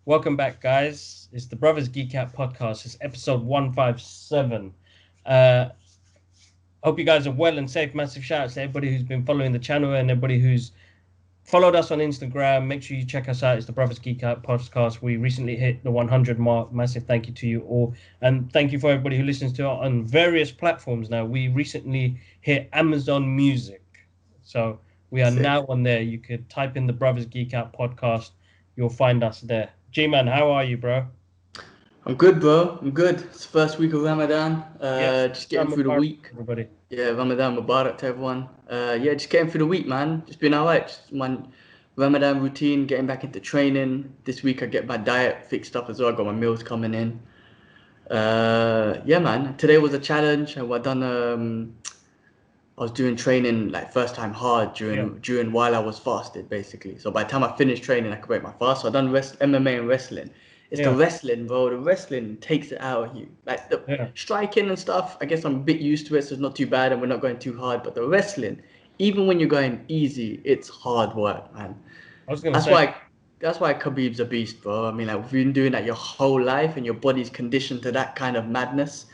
Welcome back, guys. It's the Brothers Geek Out podcast. It's episode 157. Uh, Hope you guys are well and safe. Massive shout out to everybody who's been following the channel and everybody who's followed us on Instagram. Make sure you check us out. It's the Brothers Geek Out podcast. We recently hit the 100 mark. Massive thank you to you all. And thank you for everybody who listens to it on various platforms now. We recently hit Amazon Music. So we are Sick. now on there. You could type in the Brothers Geek Out podcast. You'll find us there. G-Man, how are you, bro? I'm good, bro. I'm good. It's the first week of Ramadan. Yes. Just getting through the week. Everybody. Yeah, Ramadan Mubarak to everyone. Yeah, just getting through the week, man. Just been alright. Just my Ramadan routine, getting back into training. This week I get my diet fixed up as well. I got my meals coming in. Yeah, man. Today was a challenge. I was doing training like first time hard Yeah. during while I was fasted, basically. So by the time I finished training, I could break my fast. So I done MMA and wrestling. It's the Yeah. wrestling, bro. The wrestling takes it out of you. Like the Yeah. striking and stuff. I guess I'm a bit used to it, so it's not too bad, and we're not going too hard. But the wrestling, even when you're going easy, it's hard work, man. I was gonna That's say, why that's why Khabib's a beast, bro. I mean, like, we've been doing that your whole life, and your body's conditioned to that kind of madness.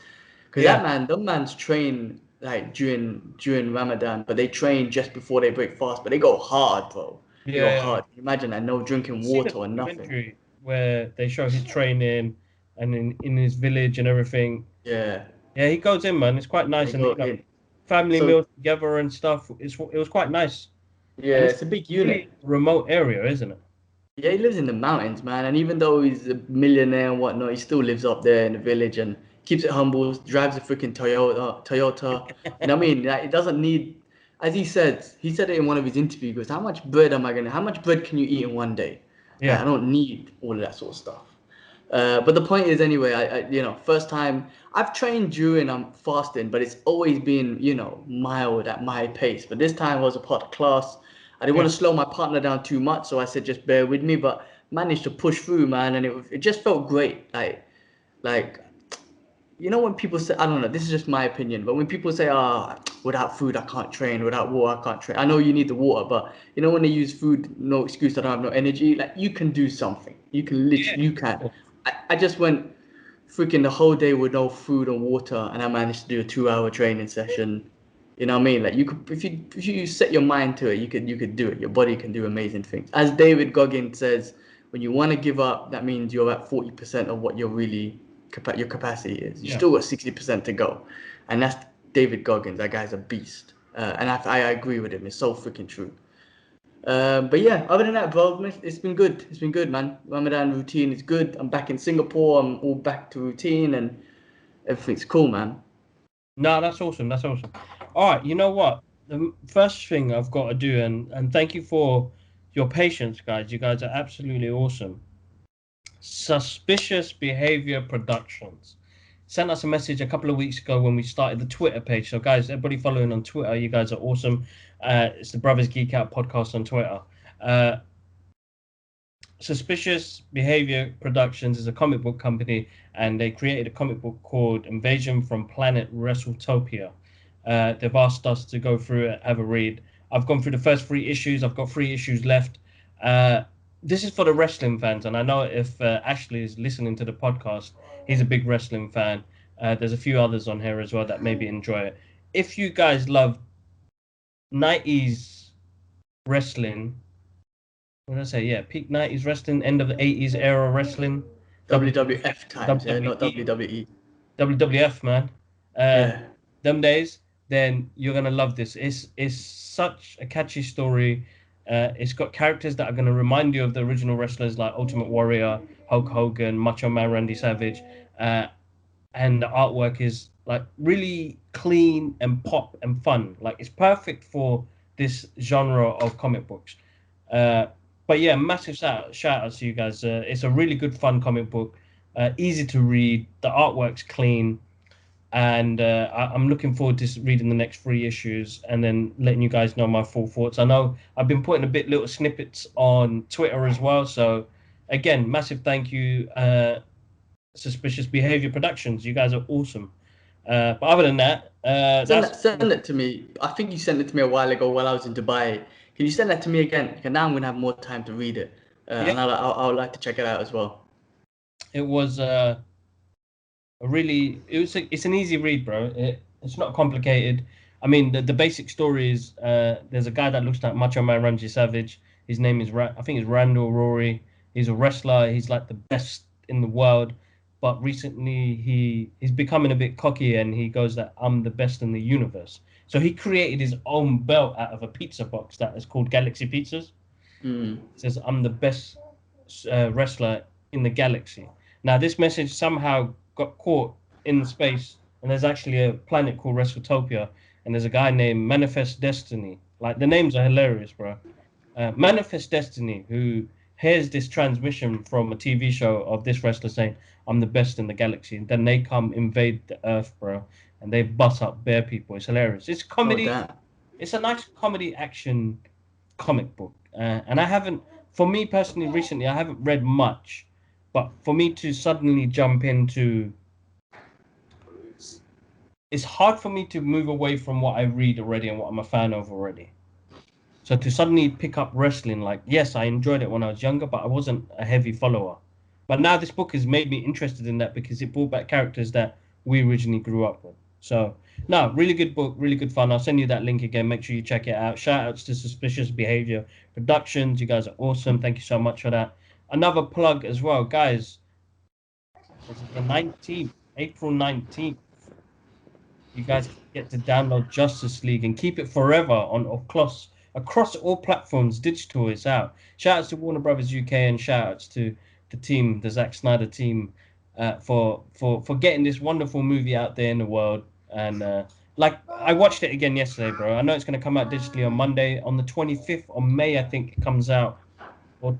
Because yeah, them man's train like during Ramadan, but they train just before they break fast. But they go hard, bro. They go yeah. hard. Imagine that, no drinking I've seen a water or nothing. documentary where they show his training and in his village and everything. Yeah, Yeah, he goes in, man. It's quite they nice, and go in. family So meals together and stuff. It was quite nice, yeah, and it's it's a big really unit. remote area, isn't it? Yeah, he lives in the mountains, man. And even though he's a millionaire and whatnot, he still lives up there in the village and keeps it humble. Drives a freaking Toyota. You know what I mean? Like, it doesn't need, as he said it in one of his interviews. He goes, how much bread can you eat in one day? Like, Yeah, I don't need all of that sort of stuff. But the point is, anyway, first time I've trained during fasting, but it's always been, mild at my pace. But this time I was a part of class. I didn't yeah, want to slow my partner down too much, so I said just bear with me. But managed to push through, man, and it just felt great. Like when people say, I don't know, this is just my opinion, but when people say, without food I can't train, without water I can't train. I know you need the water, but when they use food, no excuse, I don't have no energy. Like, you can do something. You can yeah. literally, you can. I just went freaking the whole day with no food and water, and I managed to do a 2 hour training session. You know what I mean? Like, you could, if you set your mind to it, you could do it. Your body can do amazing things. As David Goggins says, when you want to give up, that means you're at 40% of what your capacity is. You Yeah. still got 60% to go, and that's David Goggins. That guy's a beast, and I agree with him. It's so freaking true. But yeah, other than that, bro, it's been good. It's been good, man. Ramadan routine is good. I'm back in Singapore. I'm all back to routine, and everything's cool, man. No, that's awesome. That's awesome. All right, you know what? The first thing I've got to do, and thank you for your patience, guys. You guys are absolutely awesome. Suspicious Behavior Productions sent us a message a couple of weeks ago when we started the Twitter page. So, guys, everybody following on Twitter, you guys are awesome. It's the Brothers Geek Out podcast on Twitter. Uh, Suspicious Behavior Productions is a comic book company, and they created a comic book called Invasion from Planet WrestleTopia. They've asked us to go through it, have a read. I've gone through the first 3 issues. I've got 3 issues left. Uh, this is for the wrestling fans, and I know if Ashley is listening to the podcast, he's a big wrestling fan. There's a few others on here as well that maybe enjoy it. If you guys love 90s wrestling, what did I say? Yeah, peak 90s wrestling, end of the 80s era wrestling, WWF times, yeah, not WWE, WWE. WWF, man. Uh, Yeah, them days, then you're gonna love this. It's such a catchy story. It's got characters that are gonna remind you of the original wrestlers like Ultimate Warrior, Hulk Hogan, Macho Man Randy Savage, uh, and the artwork is like really clean and pop and fun. Like, it's perfect for this genre of comic books. Uh, but yeah, massive shout out to you guys. It's a really good, fun comic book, easy to read. The artwork's clean, and I'm looking forward to reading the next 3 issues and then letting you guys know my full thoughts. I know I've been putting a bit little snippets on Twitter as well. So again, massive thank you, Suspicious Behavior Productions. You guys are awesome. But other than that, that's send it to me. I think you sent it to me a while ago while I was in Dubai. Can you send that to me again? Because now I'm gonna have more time to read it, yeah. and I would like to check it out as well. it was it's an easy read, bro. It's not complicated. I mean, the basic story is there's a guy that looks like Macho Man Randy Savage. His name is I think it's Randall Rory. He's a wrestler. He's like the best in the world. But recently he's becoming a bit cocky and he goes that I'm the best in the universe. So he created his own belt out of a pizza box that is called Galaxy Pizzas. Mm. It says I'm the best wrestler in the galaxy. Now, this message somehow got caught in space, and there's actually a planet called WrestleTopia, and there's a guy named Manifest Destiny. Like the names are hilarious, bro. Manifest Destiny, who hears this transmission from a TV show of this wrestler saying, "I'm the best in the galaxy," and then they come invade the Earth, bro, and they bust up bear people. It's hilarious. It's Oh comedy. damn. It's a nice comedy action comic book. And I haven't, for me personally, recently, I haven't read much. But for me to suddenly jump into, it's hard for me to move away from what I read already and what I'm a fan of already. So to suddenly pick up wrestling, like, yes, I enjoyed it when I was younger, but I wasn't a heavy follower. But now this book has made me interested in that because it brought back characters that we originally grew up with. So, no, really good book, really good fun. I'll send you that link again. Make sure you check it out. Shout outs to Suspicious Behavior Productions. You guys are awesome. Thank you so much for that. Another plug as well, guys. This is the 19th, April 19th. You guys get to download Justice League and keep it forever on across all platforms. Digital is out. Shout outs to Warner Brothers UK and shout outs to the team, the Zack Snyder team, for getting this wonderful movie out there in the world. And like I watched it again yesterday, bro. I know it's going to come out digitally on Monday, on the 25th of May. I think it comes out, or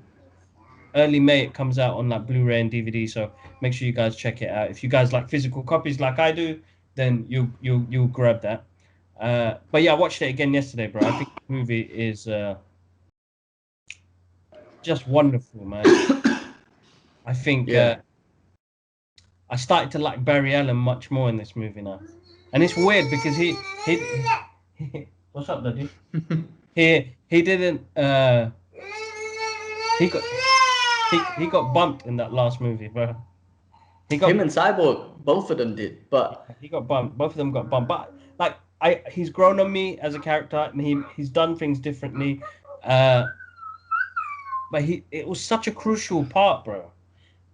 early May. It comes out on like Blu-ray and DVD. So make sure you guys check it out. If you guys like physical copies like I do, then you'll grab that. But yeah, I watched it again yesterday, bro. I think the movie is just wonderful, man. I think Yeah. I started to like Barry Allen much more in this movie now, and it's weird because he what's up, Daddy? He didn't he got he got bumped in that last movie, bro. He Him got and Cyborg, both of them did. But he got bumped. Both of them got bumped. But like he's grown on me as a character, and he's done things differently. Uh, but it was such a crucial part, bro,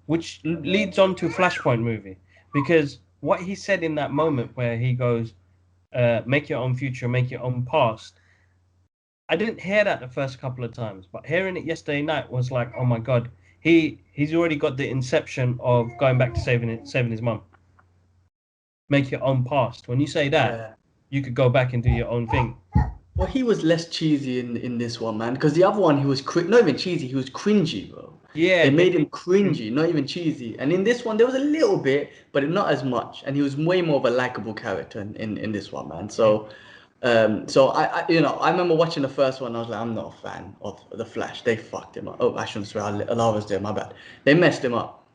which leads on to Flashpoint movie because what he said in that moment where he goes, "Make your own future, make your own past." I didn't hear that the first couple of times, but hearing it yesterday night was like, "Oh my god." He's already got the inception of going back to saving his mum. Make your own past. When you say that, yeah. you could go back and do your own thing. Well, he was less cheesy in this one, man. Because the other one, he was not even cheesy. He was cringy, bro. Yeah, They they made him cringy, not even cheesy. And in this one, there was a little bit, but not as much. And he was way more of a likable character in this one, man. yeah. So, I remember watching the first one. I was like, I'm not a fan of the Flash. They fucked him up. Oh, I shouldn't swear. Allah was there. My bad. They messed him up,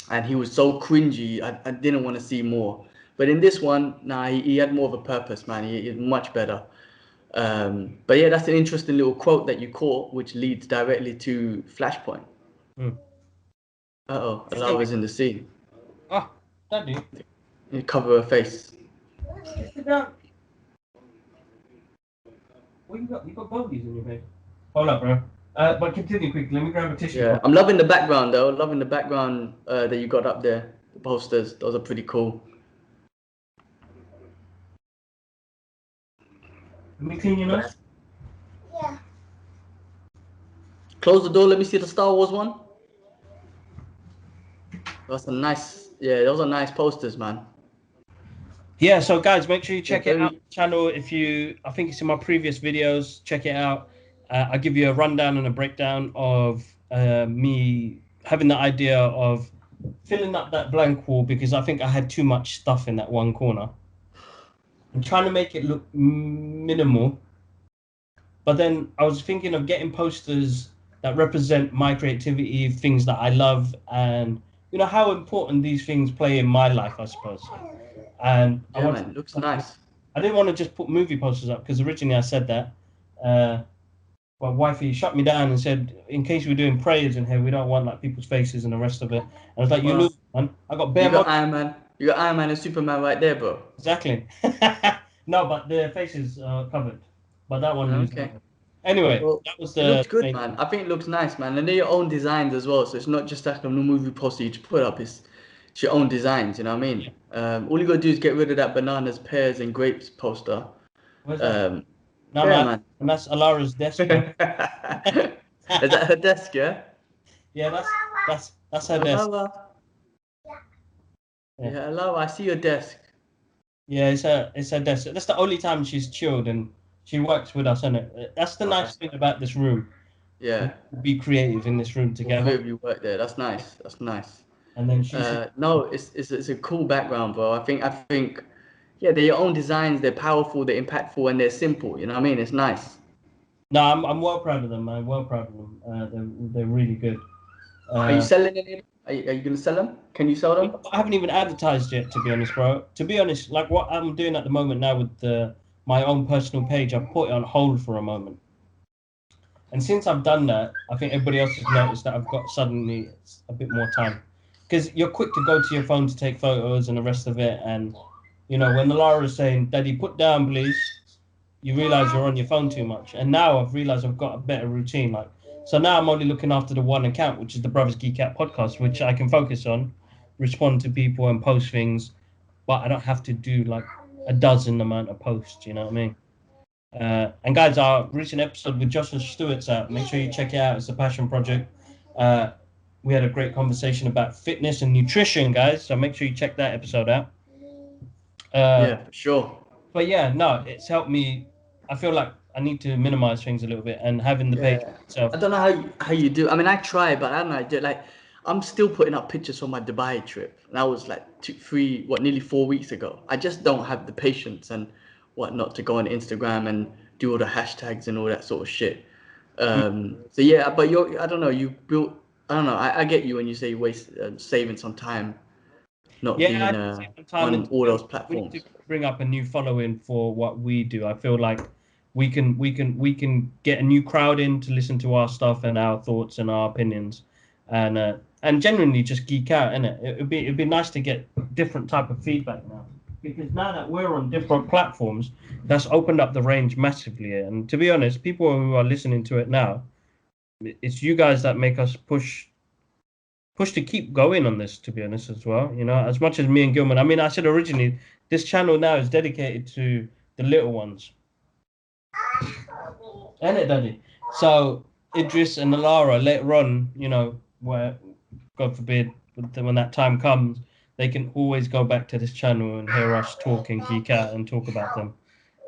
and he was so cringy. I didn't want to see more. But in this one, nah, he had more of a purpose, man. He's much better. But yeah, that's an interesting little quote that you caught, which leads directly to Flashpoint. Mm. Uh-oh, It's Allah gonna be was in the scene. Daddy. You cover her face. Sit down. What you got? You got bogies in your face. Hold up, bro. But continue quickly. Let me grab a tissue. Yeah, I'm loving the background though. Loving the background that you got up there. The posters, those are pretty cool. Let me clean your nose. Close the door. Let me see the Star Wars one. That's a nice. Yeah, those are nice posters, man. Yeah, so guys, make sure you check it very- out. Channel if you, I think it's in my previous videos. Check it out. I give you a rundown and a breakdown of me having the idea of filling up that blank wall because I think I had too much stuff in that one corner. I'm trying to make it look minimal, but then I was thinking of getting posters that represent my creativity, things that I love, and you know how important these things play in my life, I suppose. And I Yeah, wanted man. Looks nice. I didn't want to just put movie posters up because originally I said that. Well, wifey shut me down and said, in case we're doing prayers in here, we don't want like people's faces and the rest of it. And I was like, you Well, lose, man. I got you bare got money. Iron Man. You got Iron Man and Superman right there, bro. Exactly. No, but the faces are covered. But that one loses. Okay. Anyway, Well, that was it the looks good, main man. thing. I think it looks nice, man. And they're your own designs as well. So it's not just like a movie poster you just put up. It's your own designs. You know what I mean? All you gotta do is get rid of that bananas, pears, and grapes poster. Where's that? Um, No, yeah, man. man. And that's Alara's desk, bro. Is that her desk? Yeah. Yeah, that's her desk. Alara. Yeah. Yeah, Alara. I see your desk. Yeah, it's her desk. That's the only time she's chilled and she works with us, isn't it? That's the Oh, nice that's thing nice. about this room. We Yeah. be creative in this room All three together. of you work there. That's nice. That's nice. And then she sits. No, it's a cool background, bro. I think, yeah, they're your own designs. They're powerful. They're impactful, and they're simple. You know what I mean? It's nice. No, I'm well proud of them, man. Well proud of them. They're really good. Are you Uh, selling any? Are you gonna sell them? Can you sell them? I haven't even advertised yet, to be honest, bro. To be honest, like what I'm doing at the moment now with my own personal page, I've put it on hold for a moment. And since I've done that, I think everybody else has noticed that I've got suddenly a bit more time. Because you're quick to go to your phone to take photos and the rest of it. And, when Lara is saying, Daddy, put down, please, you realize you're on your phone too much. And now I've realized I've got a better routine. So now I'm only looking after the one account, which is the Brothers Geek Out podcast, which I can focus on, respond to people and post things, but I don't have to do like a dozen amount of posts. You know what I mean? And guys, our recent episode with Joshua Stewart's out. Make sure you check it out. It's a passion project. Uh, we had a great conversation about fitness and nutrition, guys. So make sure you check that episode out. Yeah, for sure. But yeah, no, it's helped me. I feel like I need to minimize things a little bit, and having the page Yeah. I itself. don't know how you do. I mean, I try, but I don't know. Like, I'm still putting up pictures from my Dubai trip. And that was like nearly 4 weeks ago. I just don't have the patience and whatnot to go on Instagram and do all the hashtags and all that sort of shit. So yeah, but I don't know. You built. I don't know. I get you when you say you waste saving some time not Yeah, I being need to take some time, and on to all be those honest, we need to platforms. bring up a new following for what we do. I feel like we can get a new crowd in to listen to our stuff and our thoughts and our opinions, and genuinely just geek out, innit? It'd be nice to get different type of feedback now, because now that we're on different platforms, that's opened up the range massively. And to be honest, people who are listening to it now, it's you guys that make us push to keep going on this, to be honest, as well. As much as me and Gilman, I mean, I said originally, this channel now is dedicated to the little ones. Ain't it, Daddy? So Idris and Alara later on, where God forbid, when that time comes, they can always go back to this channel and hear us talk and geek out and talk about them.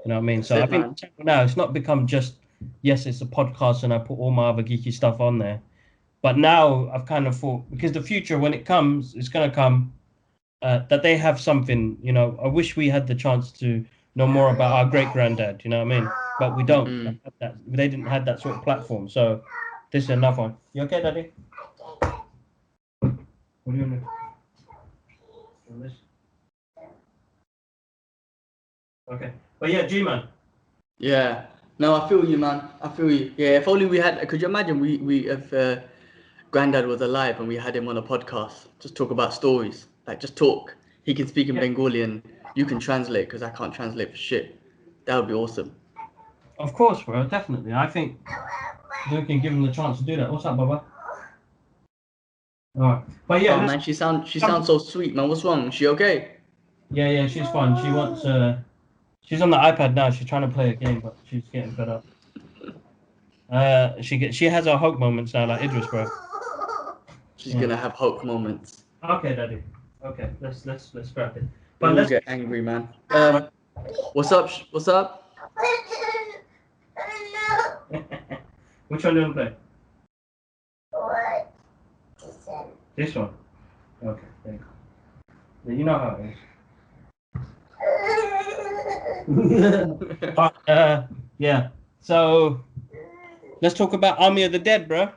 You know what I mean? That's So I it, think man. the channel now it's not become just, yes, it's a podcast and I put all my other geeky stuff on there. But now I've kind of thought, because the future, when it comes, it's going to come, that they have something. I wish we had the chance to know more about our great granddad. You know what I mean? But we don't. Mm-mm. They didn't have that sort of platform. So this is enough one. You okay, Daddy? What do you want to do? This? Okay. But yeah, G-Man. Yeah. No, I feel you, man. I feel you. Yeah, if only we had. Could you imagine if Granddad was alive and we had him on a podcast, just talk about stories, like just talk. He can speak in Yeah, Bengali and you can translate because I can't translate for shit. That would be awesome. of course, bro. Definitely. I think we can give him the chance to do that. What's up, Baba? All right. But yeah, Oh let's man, she come. sounds so sweet, man. What's wrong? Is she okay? Yeah, she's fine. She wants. She's on the iPad now. She's trying to play a game, but she's getting fed up. She has her Hulk moments now, like Idris, bro. She's Yeah. gonna have Hulk moments. Okay, Daddy. Okay, let's scrap it. We But all let's. get angry, man. Right. What's up? What's up? Which one do you want to play? This one. Okay, there you go. You know how it is. Yeah. So let's talk about Army of the Dead, bro.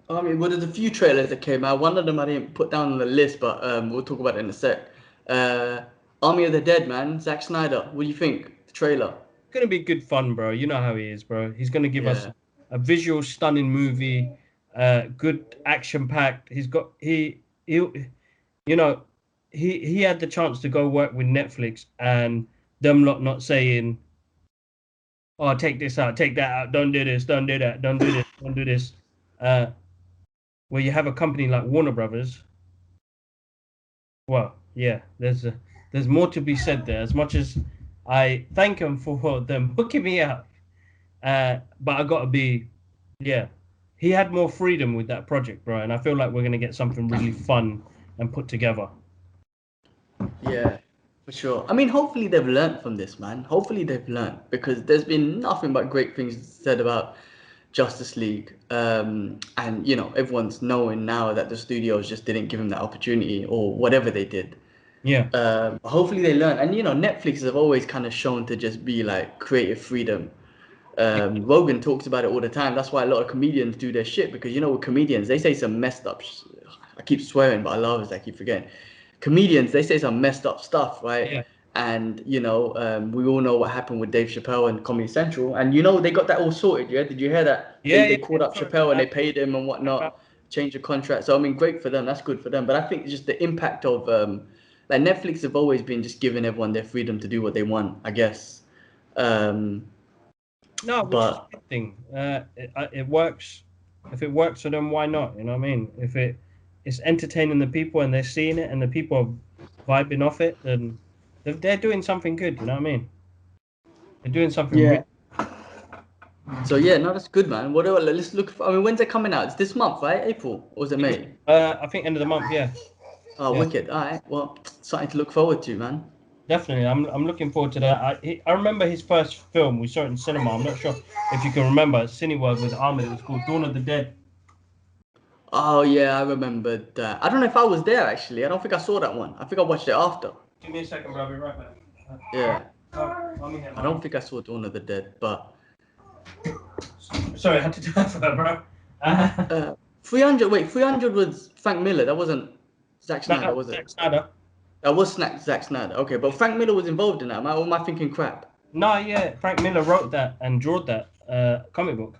I mean, well, there's a few trailers that came out. One of them I didn't put down on the list, but we'll talk about it in a sec. Uh, Army of the Dead, man. Zack Snyder. What do you think? The trailer. Gonna be good fun, bro. You know how he is, bro. He's gonna give us Yeah. a visual stunning movie, good action packed. He you know he had the chance to go work with Netflix and them lot not saying, "Oh, take this out, take that out, don't do this, don't do that, don't do this, don't do this." Uh, where you have a company like Warner Brothers, well, yeah, there's more to be said there. As much as I thank them for them hooking me up, but I gotta be, yeah, he had more freedom with that project, bro, and I feel like we're gonna get something really fun and put together. Yeah, for sure. I mean, hopefully they've learned from this, man. Hopefully they've learned because there's been nothing but great things said about Justice League. And everyone's knowing now that the studios just didn't give him that opportunity or whatever they did. Yeah, Hopefully they learn. And Netflix have always kind of shown to just be like creative freedom. Rogan talks about it all the time. That's why a lot of comedians do their shit because with comedians they say some messed up. I keep swearing, but I love it. I keep forgetting. Comedians they say some messed up stuff, right? yeah, And we all know what happened with Dave Chappelle and Comedy Central, and they got that all sorted. Yeah, did you hear that? They yeah, they yeah. called Yeah, up sorry Chappelle and about they paid him and that. whatnot, changed the contract. So I mean, great for them. That's good for them. But I think just the impact of like Netflix have always been just giving everyone their freedom to do what they want, I guess. Um, No, which is a but good thing. It works. If it works for them, why not? You know what I mean? If it's entertaining the people and they're seeing it and the people are vibing off it, then they're doing something good. You know what I mean? They're doing something yeah. really. So yeah, no, that's good, man. What let's look. I mean, when's it coming out? It's this month, right? April or is it May? I think end of the month. Yeah, Oh, yeah, wicked. All right. Well, something to look forward to, man. definitely. I'm looking forward to that. I remember his first film. We saw it in cinema. I'm not sure if you can remember. Cineworld with Ahmed. It was called Dawn of the Dead. Oh yeah, I remembered that. I don't know if I was there actually. I don't think I saw that one. I think I watched it after. Give me a second, bro. I'll be right back. Yeah, Mommy here, I mommy. don't think I saw Dawn of the Dead, but Sorry, I had to do that for that, bro. uh, 300. Wait, 300 was Frank Miller. That wasn't Zack No, Snyder, that was was it? Zack Snyder. That was Zack Snyder. Okay, but Frank Miller was involved in that. Am I thinking crap? No, yeah, Frank Miller wrote that and drew that comic book.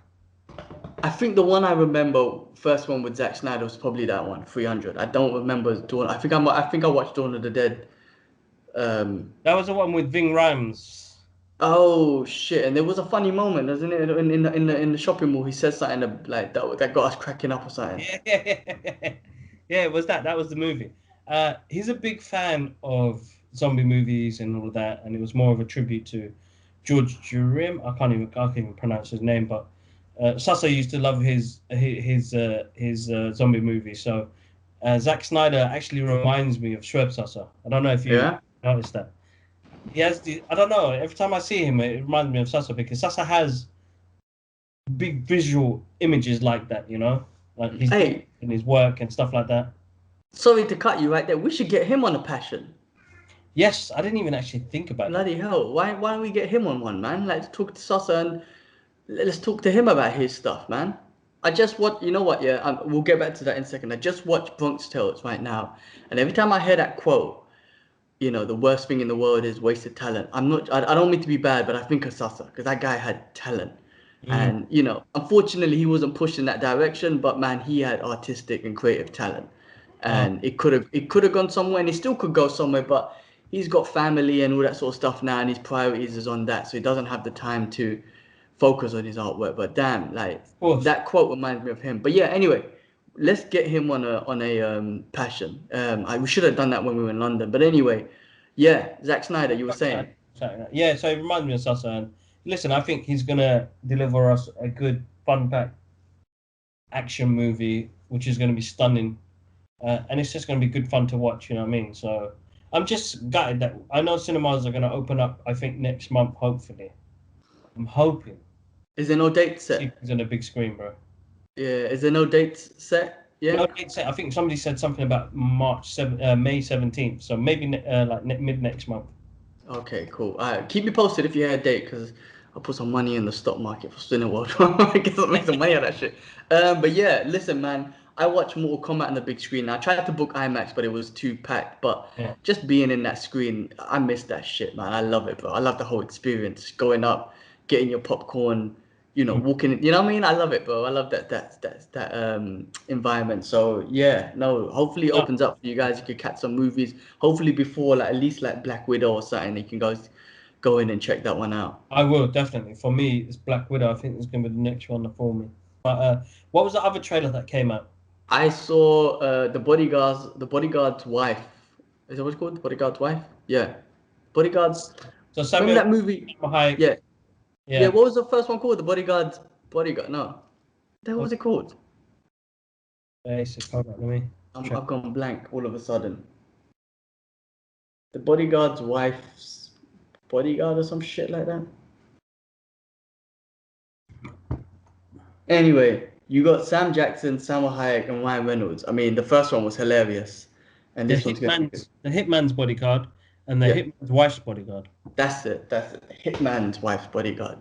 I think the one I remember, first one with Zack Snyder was probably that one, 300. I don't remember Dawn. I think I watched Dawn of the Dead. Um, That was the one with Ving Rhames. Oh shit! And there was a funny moment, isn't it? In the shopping mall, he says something like that got us cracking up or something. Yeah, yeah, it was that. That was the movie. He's a big fan of zombie movies and all of that, and it was more of a tribute to George Jurim. I can't even pronounce his name, but Sasa used to love his zombie movies. So Zack Snyder actually reminds me of Schweb Sasa. I don't know if you Yeah. noticed that. He has the. I don't know. Every time I see him, it reminds me of Sasa because Sasa has big visual images like that. You know, like he's big Hey, in his work and stuff like that. sorry to cut you right there. We should get him on a passion. Yes, I didn't even actually think about that. Bloody hell! Why don't we get him on one, man? Like talk to Sasa and let's talk to him about his stuff, man. I just watch. You know what? Yeah, we'll get back to that in a second. I just watched Bronx Tales right now, and every time I hear that quote, the worst thing in the world is wasted talent. I don't mean to be bad, but I think of Sasa because that guy had talent. Mm, And, unfortunately, he wasn't pushed in that direction, but man, he had artistic and creative talent. uh, And it could have gone somewhere and it still could go somewhere, but he's got family and all that sort of stuff now, and his priorities is on that. So he doesn't have the time to focus on his artwork. But damn, like of course. that quote reminds me of him. But yeah, anyway, let's get him on a passion. We should have done that when we were in London. But anyway, yeah, Zack Snyder, you were saying. Yeah, so it reminds me of Sasa. And listen, I think he's gonna deliver us a good, fun-packed action movie, which is gonna be stunning, and it's just gonna be good fun to watch. You know what I mean? So I'm just gutted that I know cinemas are gonna open up. I think next month, hopefully. I'm hoping. Is there no date See set? things on a big screen, bro. Yeah, is there no date set No, yet? I think somebody said something about May 17th. So maybe like mid next month. Okay, cool. All right, keep me posted if you had a date, because I'll put some money in the stock market for Cineworld. Make some money out of that shit. But yeah, listen, man. I watched Mortal Kombat on the big screen. I tried to book IMAX, but it was too packed. But Yeah. just being in that screen, I miss that shit, man. I love it, bro. I love the whole experience. Going up, getting your popcorn, walking. You know what I mean? I love it, bro. I love that environment. So yeah, no. Hopefully it No, opens up for you guys. You could catch some movies. Hopefully before like at least like Black Widow or something. You can go in and check that one out. I will definitely. For me, it's Black Widow. I think it's going to be the next one for me. But what was the other trailer that came out? I saw the bodyguard's wife. Is that what it's called? The bodyguard's wife? Yeah. Bodyguards. So Remember Samuel that movie? Hayek, Yeah. Yeah, yeah. what was the first one called? The Bodyguard's Bodyguard. No. What was it called? Basic. Hold on, let me check. I've gone blank all of a sudden. The bodyguard's wife's bodyguard or some shit like that. Anyway, you got Sam Jackson, Salma Hayek, and Ryan Reynolds. I mean, the first one was hilarious, and this one's gonna be good. The Hitman's bodyguard and the Yeah, Hitman's wife's bodyguard. that's it. That's it. Hitman's wife's bodyguard.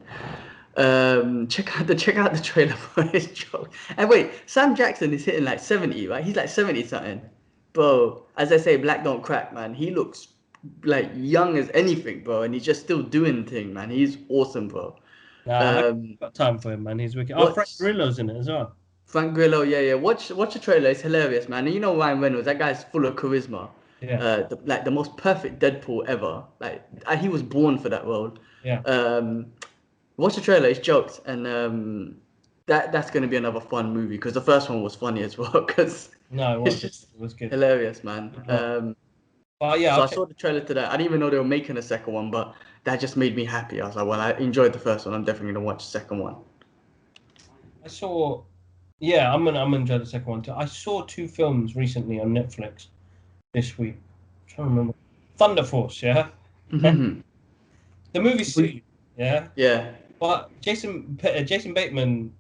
Check out the trailer for his joke. And wait, Sam Jackson is hitting like 70, right? He's like 70 something. Bro, as I say, black don't crack, man. He looks like young as anything, bro, and he's just still doing thing, man. He's awesome, bro. Nah, I Um, got time for him, man. He's wicked. Oh, Frank what's Grillo's in it as well. Frank Grillo? Yeah, yeah. Watch the trailer. It's hilarious, man. And you know Ryan Reynolds, that guy's full of charisma. Yeah, The most perfect Deadpool ever. Like he was born for that role. yeah. Watch the trailer. It's jokes, and that's gonna be another fun movie because the first one was funny as well. Because No, it it's was. just It was good. hilarious, man. But yeah, So I okay. saw the trailer today. I didn't even know they were making a second one, but that just made me happy. I was like, well, I enjoyed the first one. I'm definitely gonna watch the second one. I saw. Yeah, I'm gonna enjoy the second one too. I saw two films recently on Netflix this week. I'm trying to remember. Thunder Force, yeah. The movie's silly, yeah. Yeah. But Jason Bateman,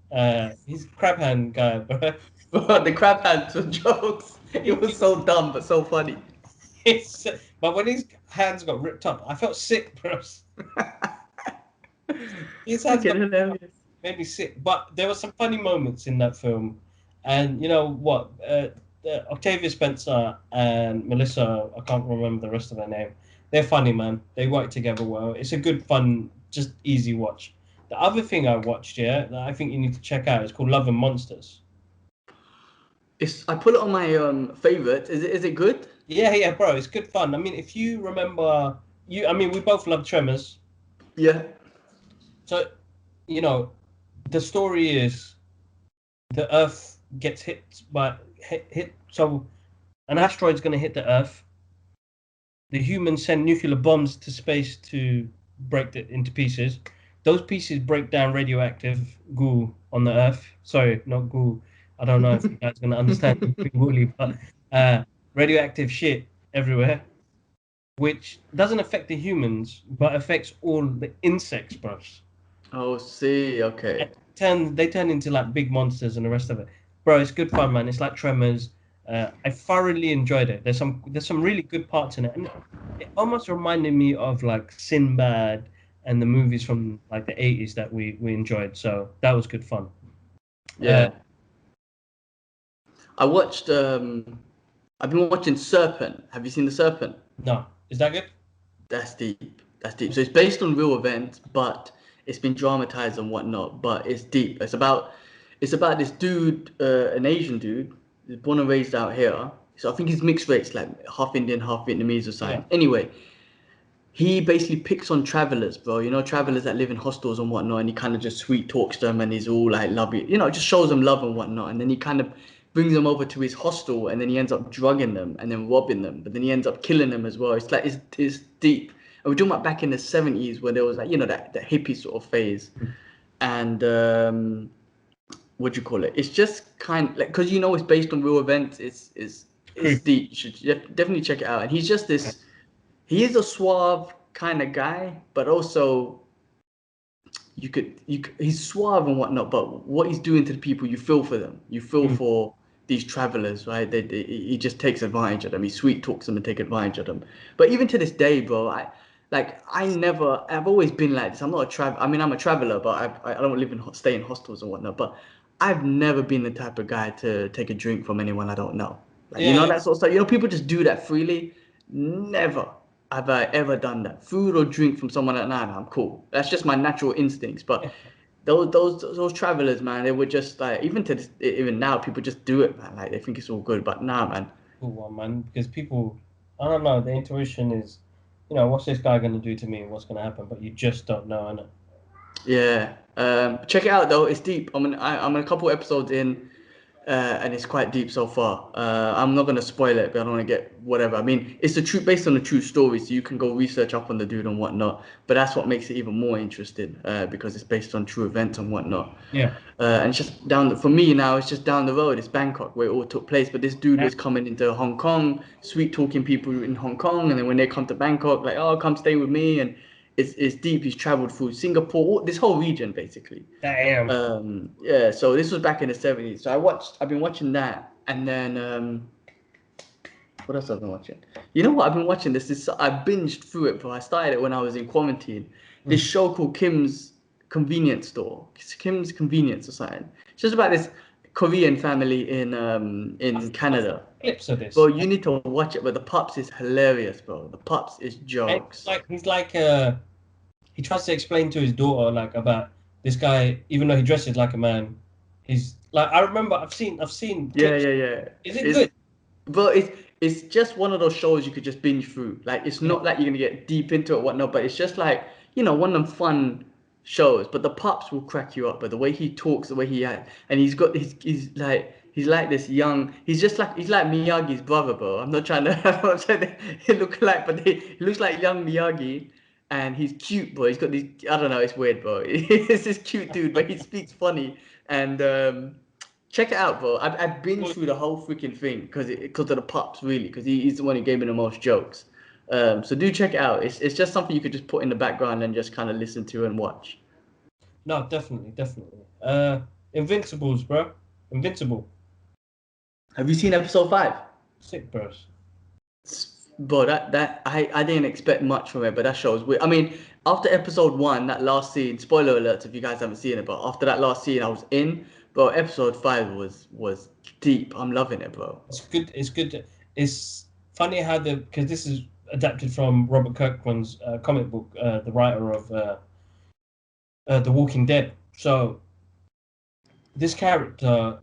he's crab hand guy, bro. But the crab hands were jokes. It was so dumb but so funny. It's, but when his hands got ripped up, I felt sick, bro. His hands Fucking got hilarious. made me sick. But there were some funny moments in that film, and you know what? Octavia Spencer and Melissa, I can't remember the rest of their name. They're funny, man. They work together well. It's a good, fun, just easy watch. The other thing I watched, yeah, that I think you need to check out is called Love and Monsters. I put it on my favorite. Is it good? Yeah, yeah, bro, it's good fun. I mean, if you remember, I mean, we both love Tremors. Yeah. So, you know, the story is the Earth gets hit. So, an asteroid's going to hit the Earth. The humans send nuclear bombs to space to break it into pieces. Those pieces break down radioactive goo on the Earth. Sorry, not goo. I don't know if you guys are going to understand woolly, but radioactive shit everywhere, which doesn't affect the humans, but affects all the insects, bros. Oh, see. Okay. They turn into like big monsters and the rest of it. Bro, it's good fun, man. It's like Tremors. I thoroughly enjoyed it. There's some really good parts in it, and it almost reminded me of like Sinbad and the movies from like the 80s that we enjoyed. So that was good fun. Yeah. I watched. I've been watching Serpent. Have you seen the Serpent? No, is that good? That's deep. That's deep. So it's based on real events, but it's been dramatized and whatnot. But it's deep. It's about this dude, an Asian dude, who's born and raised out here. So I think he's mixed race, like half Indian, half Vietnamese or something. Yeah. Anyway, he basically picks on travelers, bro. You know, travelers that live in hostels and whatnot, and he kind of just sweet talks them, and he's all like lovey, just shows them love and whatnot, and then he kind of brings them over to his hostel, and then he ends up drugging them and then robbing them, but then he ends up killing them as well. It's like it's deep, and we're talking about back in the 70s where there was like that hippie sort of phase, and what do you call it? It's just kind of like because it's based on real events. It's deep. You should definitely check it out. And he's just this. He is a suave kind of guy, but also he's suave and whatnot. But what he's doing to the people, you feel for them. You feel for these travelers, right? He just takes advantage of them. He sweet talks them and take advantage of them. But even to this day, bro, I've always been like this. I'm not a I mean, I'm a traveler, but I don't stay in hostels and whatnot. But I've never been the type of guy to take a drink from anyone I don't know. Like, Yeah, that sort of stuff. People just do that freely. Never have I ever done that. Food or drink from someone like, nah, I'm cool. That's just my natural instincts. But those travelers, man, they were just like, even now, people just do it, man. Like they think it's all good, but nah, man. Cool one, man. Because people, I don't know, the intuition is, what's this guy gonna do to me? What's gonna happen? But you just don't know, innit? Yeah. Check it out though. It's deep. I'm a couple episodes in, and it's quite deep so far. I'm not gonna spoil it, but I don't want to get whatever. I mean, it's a true based on a true story, so you can go research up on the dude and whatnot. But that's what makes it even more interesting, because it's based on true events and whatnot. Yeah. And it's just for me now, it's just down the road. It's Bangkok where it all took place. But this dude Yeah. was coming into Hong Kong, sweet talking people in Hong Kong, and then when they come to Bangkok, like, oh, come stay with me, and it's deep. He's traveled through Singapore, this whole region basically. Damn. Yeah. So this was back in the 70s. So I've been watching that, and then what else I've been watching? You know what I've been watching? I binged through it, but I started it when I was in quarantine. This Mm. show called Kim's Convenience Store, Kim's Convenience or something. It's just about this Korean family in I've Canada. clips of this. Bro, you need to watch it. But the Pups is hilarious, bro. The Pups is And jokes. he tries to explain to his daughter like about this guy, even though he dresses like a man. He's like, I remember I've seen Yeah, clips. yeah, yeah. Is it It's good? But it's just one of those shows you could just binge through. Like it's Yeah. not like you're gonna get deep into it, whatnot. But it's just like one of them fun shows. But the Pops will crack you up. But the way he talks, the way and he's like this young. He's like Miyagi's brother, bro. I'm not trying to. I'm not trying to look like, but he looks like young Miyagi. And he's cute, bro. He's got these. I don't know. It's weird, bro. He's this cute dude, but he speaks funny. And check it out, bro. I've been Well, through the whole freaking thing because of the Pups, really, because he's the one who gave me the most jokes. So do check it out. It's just something you could just put in the background and just kind of listen to and watch. no, definitely, definitely. Invincibles, bro. Invincible. Have you seen episode 5? Sick, bros. Bro, I didn't expect much from it, but that shows weird. I mean, after episode 1, that last scene, spoiler alerts if you guys haven't seen it, but after that last scene, I was in. Bro, episode 5 was deep. I'm loving it, bro. It's good. It's good. It's funny how because this is adapted from Robert Kirkman's comic book, the writer of The Walking Dead. So this character,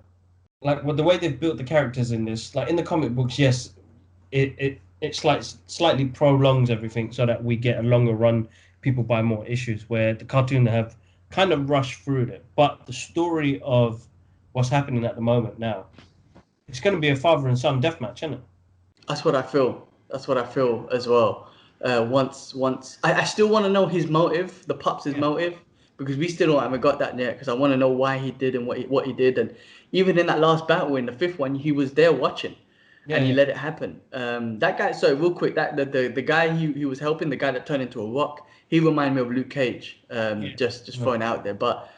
like the way they've built the characters in this, like in the comic books, yes, it's like slightly prolongs everything so that we get a longer run. People buy more issues. Where the cartoon they have kind of rushed through it, but the story of what's happening at the moment now, it's going to be a father and son deathmatch, isn't it? That's what I feel. That's what I feel as well. Once I still want to know his motive, the Pups' Yeah. motive, because we still haven't got that yet. Because I want to know why he did and what he did, and even in that last battle in the 5th one, he was there watching, Yeah, and he yeah, let it happen. That guy. Sorry, real quick. That the guy he was helping, the guy that turned into a rock, he reminded me of Luke Cage. yeah. Just No. throwing it out there, but.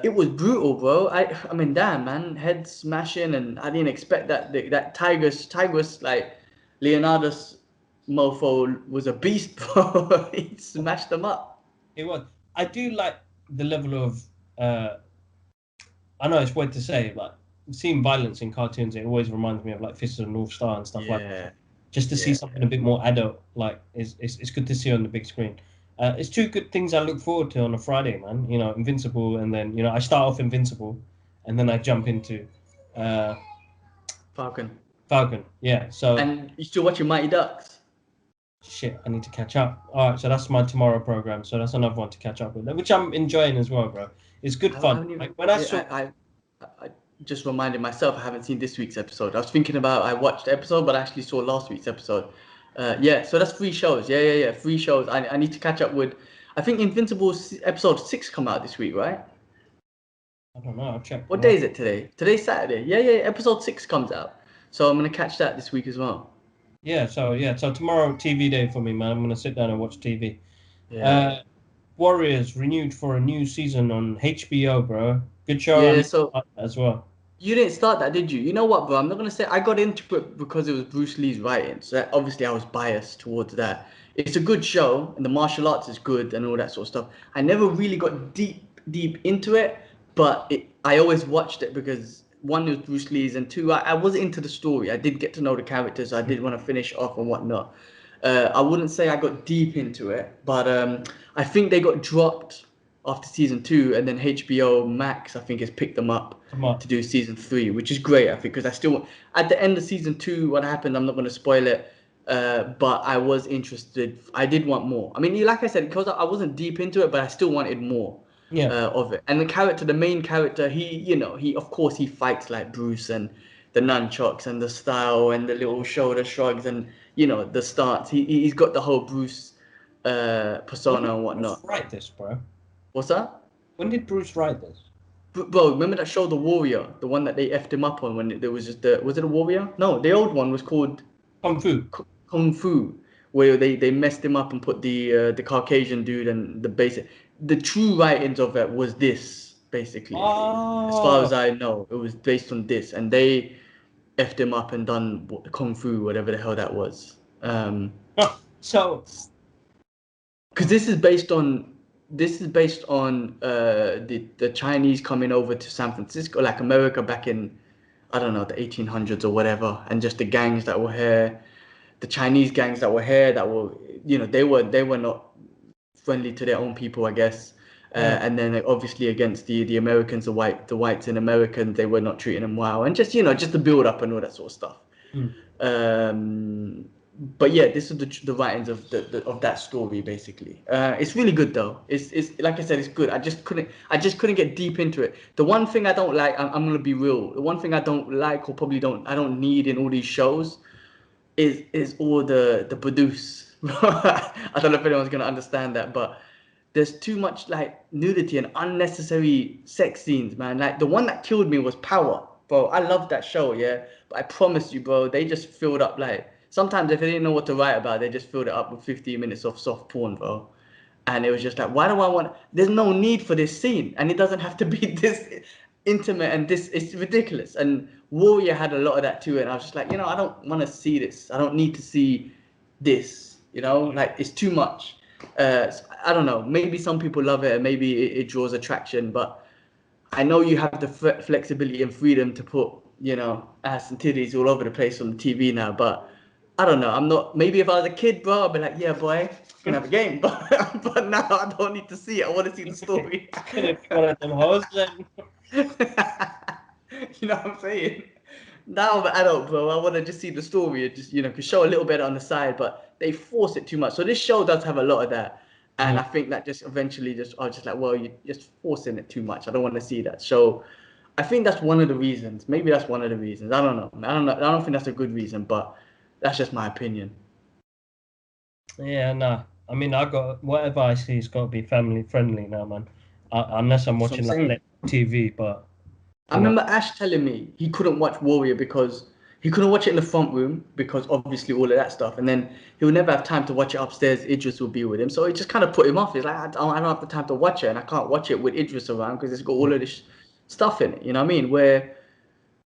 It was brutal, bro. I mean, damn, man, head smashing, and I didn't expect that Tigress like Leonardo's mofo was a beast, bro. He smashed them up. It was. I do like the level of. Uh, I know it's weird to say, but seeing violence in cartoons, it always reminds me of like Fist of the North Star and stuff like that. Yeah, Just to see yeah. something a bit more adult, like it's good to see on the big screen. It's two good things I look forward to on a Friday, man. Invincible, and then I start off Invincible, and then I jump into uh, Falcon. Falcon. Yeah. So And you still watching Mighty Ducks? shit, I need to catch up. All right, so that's my tomorrow program. So that's another one to catch up with, which I'm enjoying as well, bro. It's good I fun. haven't Like even. when I Yeah, saw, I just reminded myself I haven't seen this week's episode. I was thinking about I watched the episode, but I actually saw last week's episode. Yeah, so that's 3 shows. Yeah. 3 shows. I need to catch up with. I think episode 6 come out this week, right? I don't know, I'll check. What day is it today? Today's Saturday. Yeah. Episode 6 comes out. So I'm gonna catch that this week as well. So tomorrow TV day for me, man. I'm gonna sit down and watch TV. Yeah. Uh, Warriors renewed for a new season on HBO, bro. Good show. I Yeah, need to so start that as well. you didn't start that, did you? You know what, bro? I'm not gonna say I got into it because it was Bruce Lee's writing. So obviously I was biased towards that. It's a good show, and the martial arts is good and all that sort of stuff. I never really got deep into it, but I always watched it because one, it was Bruce Lee's, and two, I was into the story. I did get to know the characters. I did want to finish off and whatnot. I wouldn't say I got deep into it, but I think they got dropped. after season 2, and then HBO Max, I think, has picked them up Come on. to do season 3, which is great, I think, because I still at the end of season 2, what happened, I'm not going to spoil it, but I was interested. I did want more. I mean, like I said, because I wasn't deep into it, but I still wanted more Yeah. of it. And the main character, he of course he fights like Bruce, and the nunchucks and the style and the little shoulder shrugs and the stance. He's got the whole Bruce When did persona and Bruce whatnot. write this, bro? What's that? When did Bruce write this? Bro, remember that show, The Warrior, the one that they effed him up on when there was just was it a Warrior? No, the old one was called Kung Fu. Kung Fu, where they messed him up and put the Caucasian dude and the true writings of it was this basically. As far Oh. as I know, it was based on this, and they effed him up and done Kung Fu, whatever the hell that was. So, Because this is based on the Chinese coming over to San Francisco, like America back in, I don't know, the 1800s or whatever, and just the gangs that were here, the Chinese gangs that were here, that were they were not friendly to their own people, I guess. yeah. And then obviously against the Americans, the whites in America, they were not treating them well, and just the build up and all that sort of stuff. Mm. But yeah, this is the writings of of that story basically. It's really good though. It's like I said, it's good. I just couldn't get deep into it. The one thing I don't like, I'm gonna be real. The one thing I don't like, or probably I don't need in all these shows, is all the produce. I don't know if anyone's gonna understand that, but there's too much like nudity and unnecessary sex scenes, man. Like the one that killed me was Power, bro. I loved that show, yeah. But I promise you, bro, they just filled up like sometimes if they didn't know what to write about, they just filled it up with 15 minutes of soft porn, bro. And it was just like, why do I want? There's no need for this scene, and it doesn't have to be this intimate and this. It's ridiculous. And Warrior had a lot of that too, and I was just like, I don't want to see this. I don't need to see this. Like it's too much. I don't know. Maybe some people love it, and maybe it draws attraction, but I know you have the flexibility and freedom to put, ass and titties all over the place on the TV now, but I don't know. I'm not. Maybe if I was a kid, bro, I'd be like, yeah, boy, we can have a game. But now I don't need to see it. I want to see the story. Gonna be one of them hoes then. You know what I'm saying? Now I'm an adult, bro. I want to just see the story and just, could show a little bit on the side, but they force it too much. So this show does have a lot of that. And Yeah. I think that just eventually I was just like, well, you're just forcing it too much. I don't want to see that. So I think that's one of the reasons. Maybe that's one of the reasons. I don't know. I don't know. I don't think that's a good reason, but that's just my opinion. Yeah, nah. I mean, I got whatever I see, it's got to be family friendly now, man. Unless I'm That's what I'm watching like saying. TV, but I you know, remember Ash telling me he couldn't watch Warrior because he couldn't watch it in the front room because obviously all of that stuff, and then he would never have time to watch it upstairs. Idris would be with him, so it just kind of put him off. He's like, I don't have the time to watch it, and I can't watch it with Idris around because it's got all of this stuff in it. You know what I mean?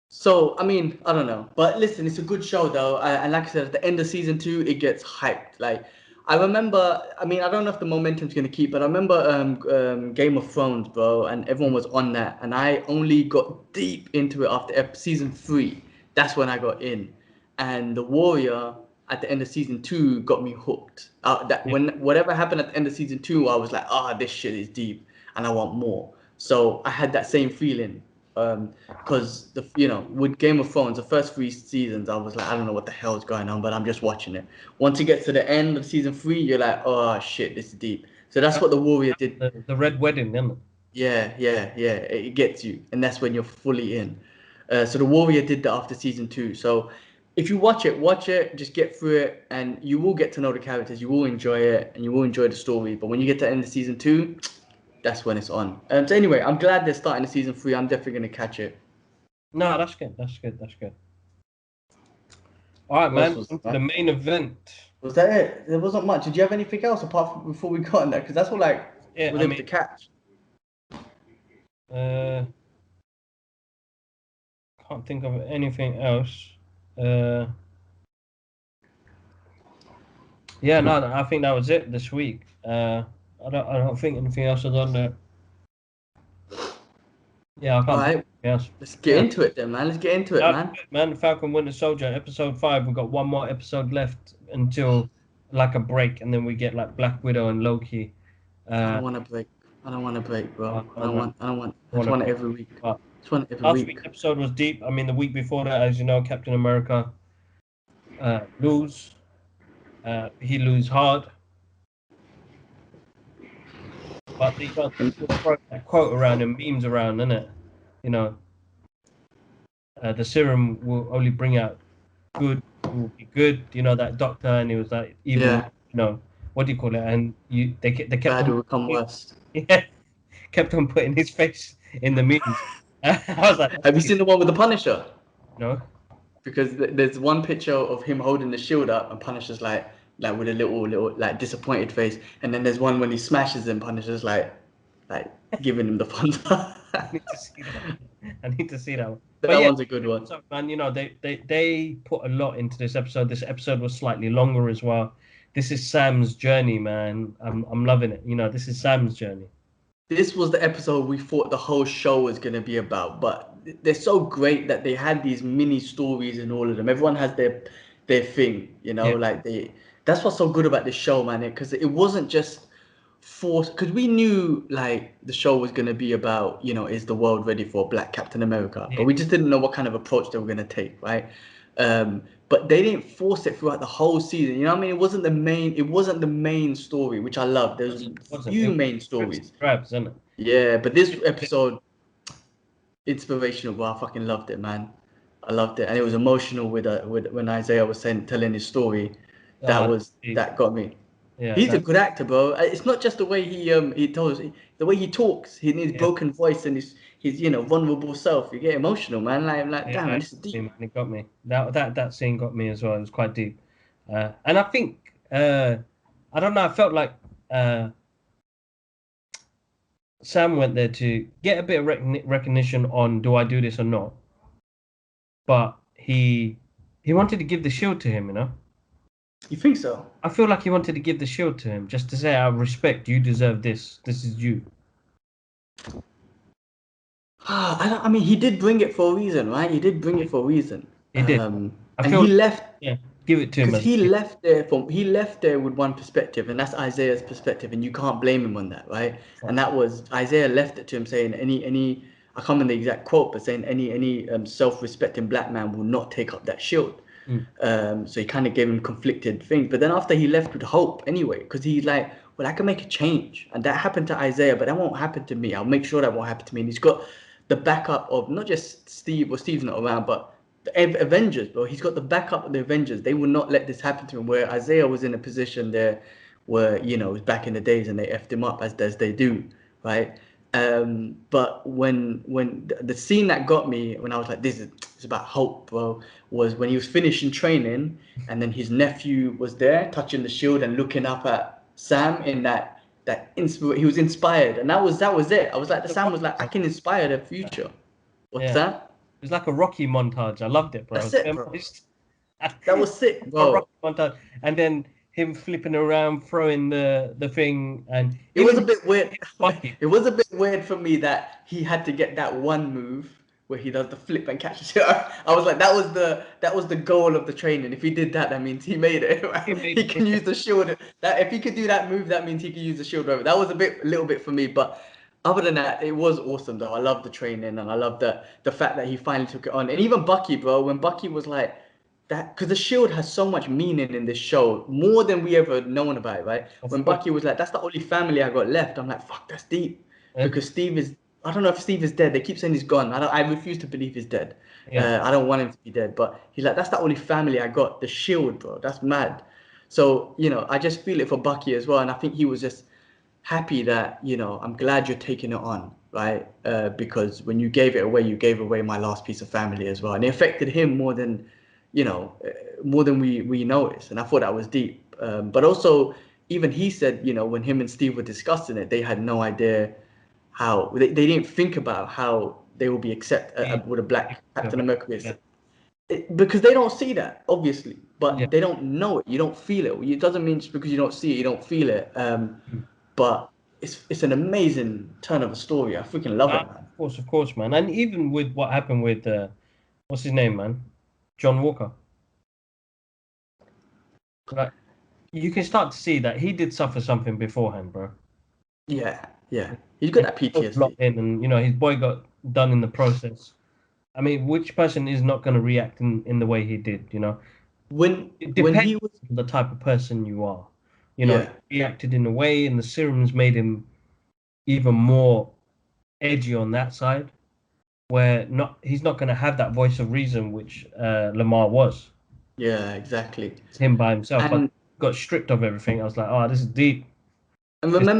So, I mean, I don't know. But listen, it's a good show, though. And like I said, at the end of season 2, it gets hyped. Like, I remember, I mean, I don't know if the momentum's going to keep, but I remember Game of Thrones, bro, and everyone was on that. And I only got deep into it after season 3. That's when I got in. And The Warrior at the end of season 2 got me hooked. That yeah. when whatever happened at the end of season 2, I was like, this shit is deep and I want more. So I had that same feeling because with Game of Thrones, the first 3 seasons, I was like, I don't know what the hell is going on, but I'm just watching it. Once you get to the end of season 3, you're like, oh shit, this is deep. So that's what the Warrior did. The Red Wedding, isn't it? Yeah, yeah, yeah. It gets you, and that's when you're fully in. So the Warrior did that after season 2. So if you watch it, just get through it, and you will get to know the characters. You will enjoy it, and you will enjoy the story. But when you get to the end of season 2, that's when it's on. So anyway, I'm glad they're starting the season 3. I'm definitely gonna catch it. No, that's good. That's good. That's good. All right, What else man. was On to that? the main event. Was that it? There wasn't much. Did you have anything else apart from before we got on that? Because that's all like Yeah, was I able mean, to catch. uh, can't think of anything else. Uh, yeah, no, I think that was it this week. I don't think anything else is on there. Yeah, I All can't think of right, anything else. let's get Yeah, into it then, man. Let's get into it, that's man. good, man. Falcon Winter Soldier, episode 5. We've got one more episode left until like a break, and then we get like Black Widow and Loki. I Uh, don't want to break. I don't want a break, bro. I don't know. I just Want want to it break. every week. But Just want it every last week's week. episode was deep. I mean, the week before that, as you know, Captain America lose. He lose hard. But they got people throw that quote around and memes around, innit? You know, the serum will only bring out good. It will be good. You know that doctor, and he was like evil. Yeah, You know what do you call it? And they kept bad on will become worse. yeah, kept on putting his face in the memes. I was like, that's Have you deep. seen the one with the Punisher? No, Because there's one picture of him holding the shield up, and Punisher's like with a little like disappointed face, and then there's one when he smashes him, Punisher's like giving him the thumbs up. I need to see that. I need to see that one. But That yeah, one's a good one. so man, you know they put a lot into this episode. This episode was slightly longer as well. This is Sam's journey, man. I'm loving it. You know, this is Sam's journey. This was the episode we thought the whole show was going to be about, but they're so great that they had these mini stories in all of them. Everyone has their thing, you know, Yeah, like they. That's what's so good about this show, man, because it wasn't just forced. Because we knew like the show was going to be about, you know, is the world ready for Black Captain America? But yeah. we just didn't know what kind of approach they were going to take, right? But they didn't force it throughout the whole season. You know what I mean? It wasn't the main story, which I love. It There's wasn't. It few was main scripts stories. and grabs, isn't it? Yeah, but this episode, inspirational, bro. I fucking loved it, man. I loved it, and it was emotional with when Isaiah was telling his story. Uh, deep. That got me. Yeah, He's a that. good actor, bro. It's not just the way he tells the way he talks, his Yeah, broken voice and his vulnerable self. You get emotional, man. Like yeah. damn, man, this is Man, deep. it got me. That scene got me as well. It was quite deep. And I think I don't know. I felt like uh, Sam went there to get a bit of recognition on do I do this or not, but he wanted to give the shield to him. You know, You think so? I feel like he wanted to give the shield to him just to say, "I respect you. Deserve this. This is you." I mean, he did bring it for a reason, right? He did bring it for a reason. He did. I And feel he like, left yeah, give it to him because as a gift. he left there with one perspective, and that's Isaiah's perspective, and you can't blame him on that, right? And that was Isaiah left it to him saying any I can't remember the exact quote, but saying any self-respecting black man will not take up that shield. Mm. So he kind of gave him conflicted things. But then after he left with hope anyway, because he's like, well, I can make a change, and that happened to Isaiah, but that won't happen to me. I'll make sure that won't happen to me. And he's got the backup of not just Steve, or Steve's not around, but the Avengers, bro. He's got the backup of the Avengers. They will not let this happen to him. Where Isaiah was in a position there where, it was back in the days and they effed him up as they do, right? But when the scene that got me when I was like, this is it's about hope, bro, was when he was finishing training and then his nephew was there touching the shield and looking up at Sam in he was inspired, and that was it. I was like, the The Sam was Rocky like, I can montage. inspire the future. What's Yeah, that? it was like a Rocky montage. I loved it, bro. I That's was it, bro. memorized. That was sick, A Rocky bro. montage, and then him flipping around, throwing the thing, and It was a even bit weird. Bucky. It was a bit weird for me that he had to get that one move where he does the flip and catches it. I was like, that was the goal of the training. If he did that, that means he made it. He Right? He made can use it. the shield. That if he could do that move, that means he could use the shield over. That was a little bit for me, but other than that, it was awesome though. I love the training and I love the fact that he finally took it on. And even Bucky, bro, when Bucky was like that, because the shield has so much meaning in this show, more than we ever known about it, right? Of When course. Bucky was like, "That's the only family I got left," I'm like, "Fuck, that's deep," Yeah. because Steve is. I don't know if Steve is dead. They keep saying he's gone. I refuse to believe he's dead. Yeah. I don't want him to be dead. But he's like, "That's the only family I got." The shield, bro. That's mad. So I just feel it for Bucky as well, and I think he was just happy that I'm glad you're taking it on, right? Because when you gave it away, you gave away my last piece of family as well, and it affected him more than we noticed, and I thought that was deep. But also, even he said, when him and Steve were discussing it, they had no idea how they didn't think about how they will be with a black Captain America be Yeah. because they don't see that obviously, Yeah. but they don't know it. You don't feel it. It doesn't mean just because you don't see it, you don't feel it. But it's an amazing turn of a story. I freaking love it, man. Of course, man. And even with what happened with what's his name, man, John Walker. Like you can start to see that he did suffer something beforehand, bro. Yeah, Yeah, he's good And at he was PTSD. locked in, and his boy got done in the process. I mean, which person is not going to react in the way he did? When It when depends he was, on the type of person you are. yeah, He reacted in a way, and the serums made him even more edgy on that side, where not he's not going to have that voice of reason, which Lamar was. yeah, exactly. It's him by himself, but And got stripped of everything. I was like, oh, this is deep. And It's,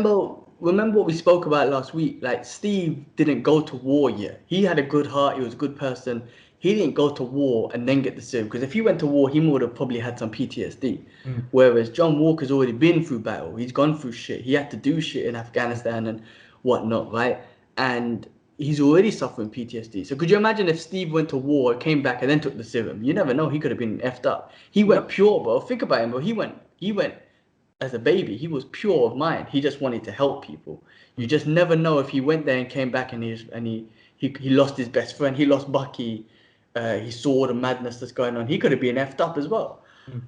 remember what we spoke about last week? Like Steve didn't go to war yet. He had a good heart. He was a good person. He didn't go to war and then get the serum. Because if he went to war, he would have probably had some PTSD. mm, Whereas John Walker's already been through battle. He's gone through shit. He had to do shit in Afghanistan and whatnot, right? And he's already suffering PTSD. So could you imagine if Steve went to war, came back, and then took the serum? You never know. He could have been effed up. He no, went pure, bro. Think about him, bro. He went as a baby. He was pure of mind. He just wanted to help people. You mm, just never know if he went there and came back and he lost his best friend. He lost Bucky. He saw the madness that's going on. He could have been effed up as well. mm,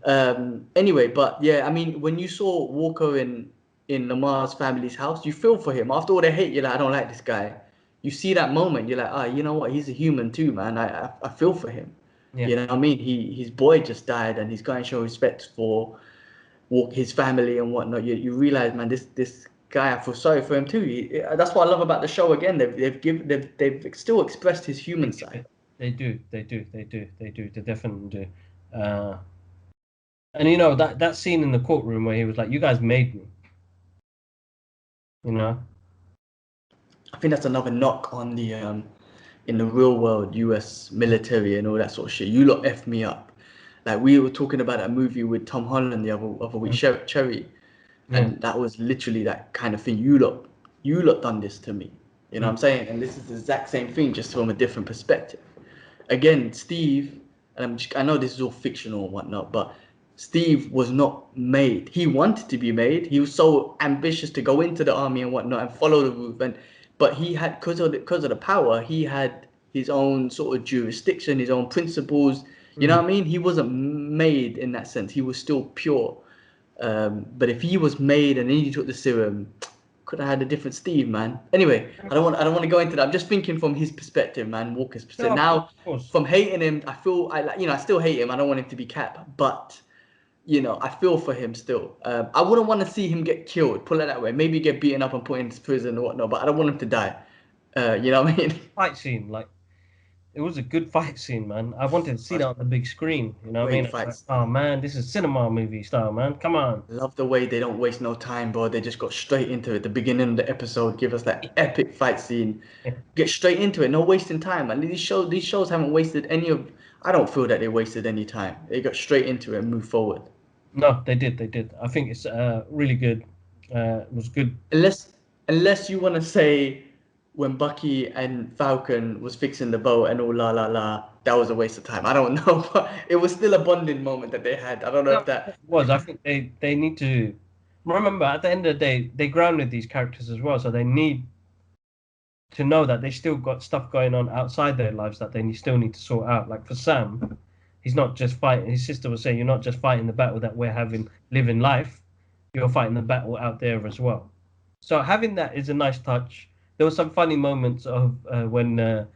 Anyway, but yeah, I mean, when you saw Walker in Lamar's family's house, you feel for him. After all the hate, you're like, I don't like this guy. You see that moment, you're like, ah, you know what? He's a human too, man. I feel for him. yeah, You know what I mean? His boy just died, and he's going to show respect for walk his family and whatnot. You realize, man, this guy, I feel sorry for him too. That's what I love about the show. Again, they've still expressed his they human give side. it. They definitely do. Uh, and that scene in the courtroom where he was like, "You guys made me," you know. I think that's another knock on the in the real world US military and all that sort of shit. You lot f me up. Like we were talking about that movie with Tom Holland the other week, Mm, Cherry, yeah, and that was literally that kind of thing. You lot done this to me. You know what mm, I'm saying? And this is the exact same thing, just from a different perspective. Again, Steve, and I know this is all fictional and whatnot, but Steve was not made. He wanted to be made. He was so ambitious to go into the army and whatnot and follow the route. But he had, because of the power, he had his own sort of jurisdiction, his own principles. You know mm. what I mean? He wasn't made in that sense. He was still pure. But if he was made and then he took the serum, could have had a different Steve, man. Anyway, I don't want to go into that. I'm just thinking from his perspective, man, Walker's No, perspective. Now, of course. from hating him, I feel I still hate him. I don't want him to be Cap, but I feel for him still. I wouldn't want to see him get killed. Put it that way. Maybe get beaten up and put into prison or whatnot, but I don't want him to die. You know what I mean? Fight scene, like it was a good fight scene, man. I wanted to see that That's on the big screen. You know what I mean? great I was like, fights. oh man, this is cinema movie style, man. Come on. Love the way they don't waste no time, bro. They just got straight into it. The beginning of the episode, give us that epic fight scene. Get straight into it, no wasting time. And these shows haven't wasted any of. I don't feel that they wasted any time. They got straight into it and moved forward. No, they did, they did. I think it's really good. It was good. Unless unless you want to say when Bucky and Falcon was fixing the boat and all la la la, that was a waste of time. I don't know, but it was still a bonding moment that they had. I don't know No, if that. it was. I think they need to remember at the end of the day they grounded these characters as well, so they need to know that they still got stuff going on outside their lives that they still need to sort out. Like for Sam, he's not just fighting. His sister was saying, "You're not just fighting the battle that we're having living life. You're fighting the battle out there as well." So having that is a nice touch. There were some funny moments of when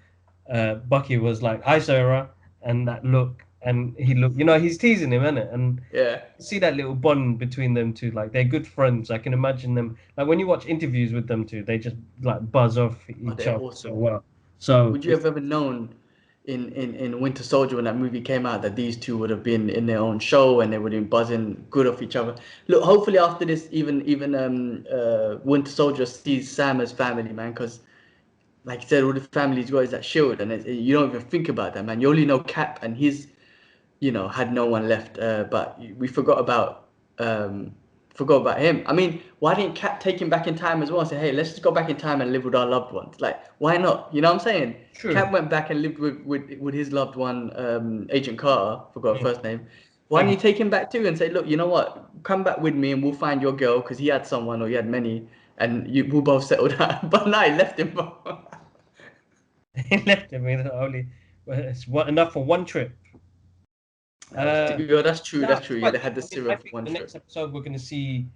Bucky was like, "Hi, Sarah," and that look, and he looked. He's teasing him, isn't it? And Yeah. see that little bond between them two. Like they're good friends. I can imagine them. Like when you watch interviews with them two, they just like buzz off Oh, each they're other so awesome. well. So Would you have ever known in Winter Soldier when that movie came out that these two would have been in their own show and they would have been buzzing good off each other? Look, hopefully after this, even Winter Soldier sees Sam as family, man, because like you said, all the family's got is that shield, and you don't even think about that, man. You only know Cap and his had no one left. But we um, forgot about him. I mean, why didn't Cap take him back in time as well and say, hey, let's just go back in time and live with our loved ones? Like, why not? You know what I'm saying? true. Cap went back and lived with his loved one, Agent Carter, forgot her Yeah. first name. Why didn't you Peggy. take him back too and say, look, you know what? Come back with me and we'll find your girl because he had someone or he had many and we'll both settle down. But no, he left him. He left him with only it's enough for one trip. Uh, Yeah, that's true. no, That's it's true. Yeah, quite they good. had the I mean, I serum for think one the trip. next episode we're going to see,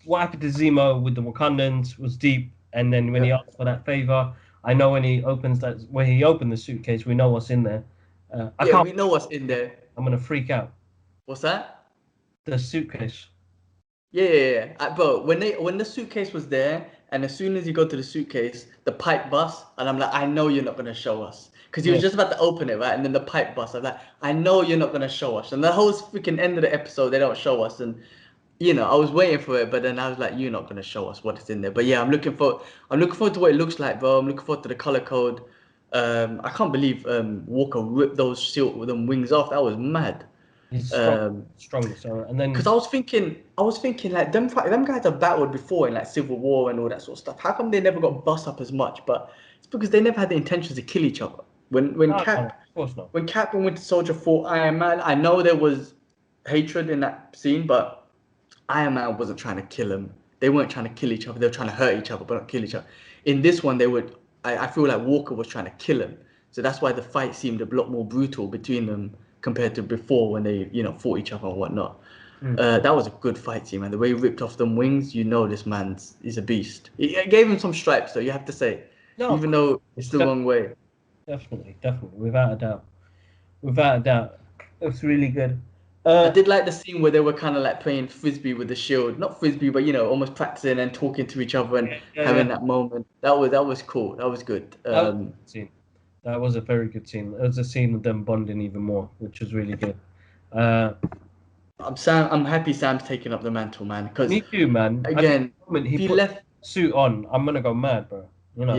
what happened to Zemo with the Wakandans was deep, and then when he Yeah. asked for that favor, I know when he opened the suitcase, we know what's in there. I Yeah, can't. we know what's in there. I'm gonna freak out. What's that? The suitcase. Yeah. Bro, when the suitcase was there, and as soon as you go to the suitcase, the pipe busts, and I'm like, I know you're not gonna show us, because he was Yeah, just about to open it, right? And then the pipe busts. I'm like, I know you're not gonna show us. And the whole freaking end of the episode, they don't show us, and I was waiting for it, but then I was like, you're not gonna show us what is in there. But yeah, I'm looking forward to what it looks like, bro. I'm looking forward to the color code. I can't believe Walker ripped those them wings off. That was mad. he's strong, Um, strong. So and Because then I was thinking like them guys have battled before in like Civil War and all that sort of stuff. How come they never got bust up as much? But it's because they never had the intentions to kill each other. When no, no, Cap of course not. when Cap and Winter Soldier fought Iron Man, I know there was hatred in that scene, but Iron Man wasn't trying to kill him. They weren't trying to kill each other. They were trying to hurt each other, but not kill each other. In this one, they would. I feel like Walker was trying to kill him, so that's why the fight seemed a lot more brutal between them compared to before when they, fought each other and whatnot. Mm. That was a good fight scene, man. The way he ripped off them wings, this man's is a beast. It gave him some stripes, though. You have to say, No, of even course. though it's the wrong way. Definitely, without a doubt, without a doubt, it was really good. I Uh, did like the scene where they were kind of like playing frisbee with the shield, not frisbee, but almost practicing and talking to each other and yeah. having that moment. That was cool. That was good. That was a good scene. That was a very good scene. It was a scene of them bonding even more, which was really good. Uh, I'm happy Sam's taking up the mantle, man. Because Me too, man. I think again, the moment he if he put left, the suit on, I'm gonna go mad, bro. You know.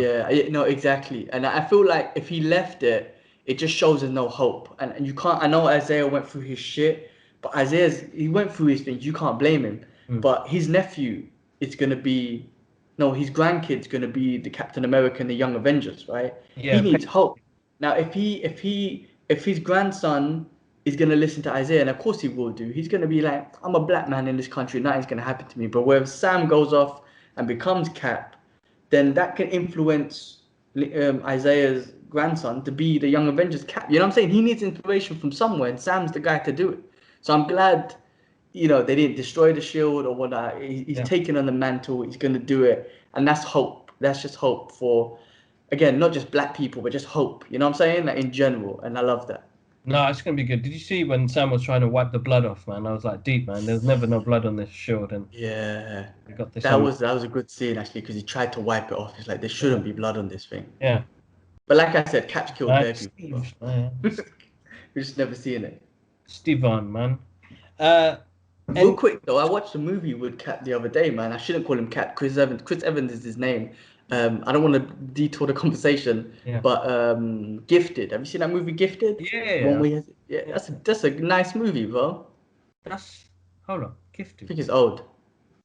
no, exactly. And I feel like if he left it, it just shows there's no hope. And you can't. I know Isaiah went through his shit, but he went through his things. You can't blame him. Mm. But his nephew is gonna be, no, his grandkid's gonna be the Captain America and the Young Avengers, right? He Yeah, needs hope. Now, if his grandson is gonna listen to Isaiah, and of course he will do, he's gonna be like, I'm a black man in this country, nothing's gonna happen to me. But where Sam goes off and becomes Cap, then that can influence Isaiah's grandson to be the Young Avengers Cap. You know what I'm saying? He needs inspiration from somewhere, and Sam's the guy to do it. So I'm glad, they didn't destroy the shield or whatnot. He's yeah. taking on the mantle. He's going to do it, and that's hope. That's just hope for, again, not just black people, but just hope. You know what I'm saying? Like in general, and I love that. No, it's gonna be good. Did you see when Sam was trying to wipe the blood off, man? I was like, deep, man. There's never no blood on this shield, and Yeah, we got this that on. was that was a good scene actually because he tried to wipe it off. He's like, there Yeah, shouldn't be blood on this thing. yeah. But like I said, Cap's killed bare people, bro. Steve, We're just never seeing it. Stevan, man. Uh, Real and quick though, I watched a movie with Cap the other day, man. I shouldn't call him Cap. Chris Evans. Chris Evans is his name. I don't want to detour the conversation, yeah, but Gifted. Have you seen that movie, Gifted? The one yeah, where yeah, yeah. that's a nice movie, bro. That's hold on, I gifted think it's old.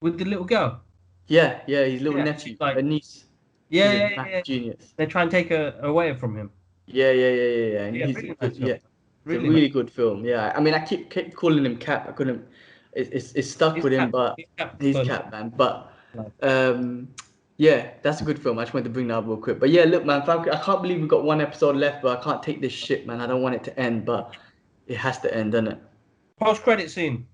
with the little girl. Yeah, his little Yeah, she's nephew, like, a niece. She's yeah, a yeah, yeah, math yeah. genius. They try and take her away from him. Yeah. And Yeah, he's really good. nice film. Yeah, it's a Really nice. really good film. Yeah, I mean, I keep calling him Cap. I couldn't. It's stuck He's with him, capped. but He's capped he's for Cap, man. But life. um, yeah, that's a good film. I just wanted to bring that up real quick. But yeah, look, man, Falcon, I can't believe we've got one episode left, but I can't take this shit, man. I don't want it to end, but it has to end, doesn't it? Post credit scene.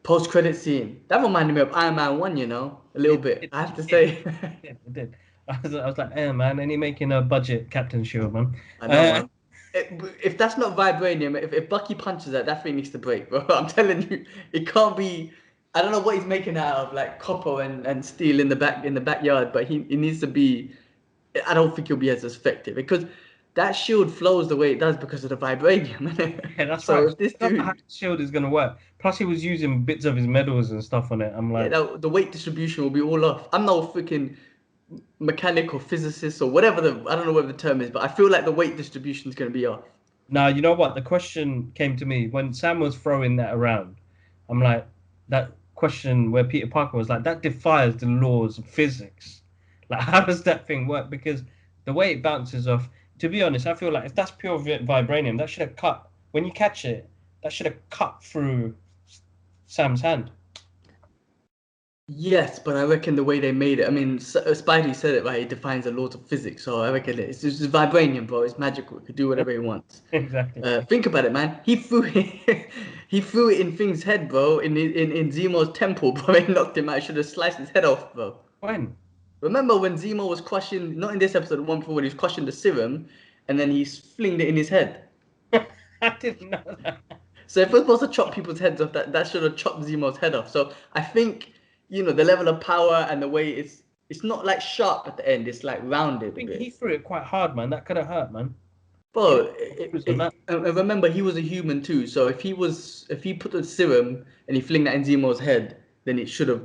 Post credit scene. That reminded me of Iron Man 1, a little bit. I have to say. It did. I was like, hey man, and he making a budget Captain Shield, man. I know, man. If that's not vibranium, if Bucky punches that thing needs to break, bro. I'm telling you, it can't be. I don't know what he's making out of, like copper and steel in the backyard, but he it needs to be. I don't think he'll be as effective because that shield flows the way it does because of the vibranium. Yeah, that's So right. if this I don't know how dude, the shield is gonna work. Plus, he was using bits of his medals and stuff on it. I'm yeah, like, the weight distribution will be all off. I'm no freaking mechanic or physicist or whatever I don't know what the term is, but I feel like the weight distribution is going to be off. now you know what? The question came to me when Sam was throwing that around. I'm like, that question where Peter Parker was like, that defies the laws of physics. Like, how does that thing work? Because the way it bounces off. To be honest, I feel like if that's pure vibranium, that should have cut when you catch it. That should have cut through Sam's hand. Yes, but I reckon the way they made it, I mean, Spidey said it right, it defines the laws of physics, so I reckon it's just vibranium, bro. It's magical. It could do whatever he wants. Exactly. Think about it, man. He threw it, he threw it in Thing's head, bro, in Zemo's temple, bro. It knocked him out. Should have sliced his head off, bro. When? Remember when Zemo was crushing, not in this episode, the one before, when he was crushing the serum, and then he flinged it in his head. I didn't know that. So if we're supposed to chop people's heads off, that should have chopped Zemo's head off. So I think, the level of power and the way it's not like sharp at the end, it's like I rounded a think he bit. threw it quite hard, man. That could have hurt, man. He Bro, was on that. and remember he was a human too. So if he put the serum and he flinged that in Zemo's head, then it should have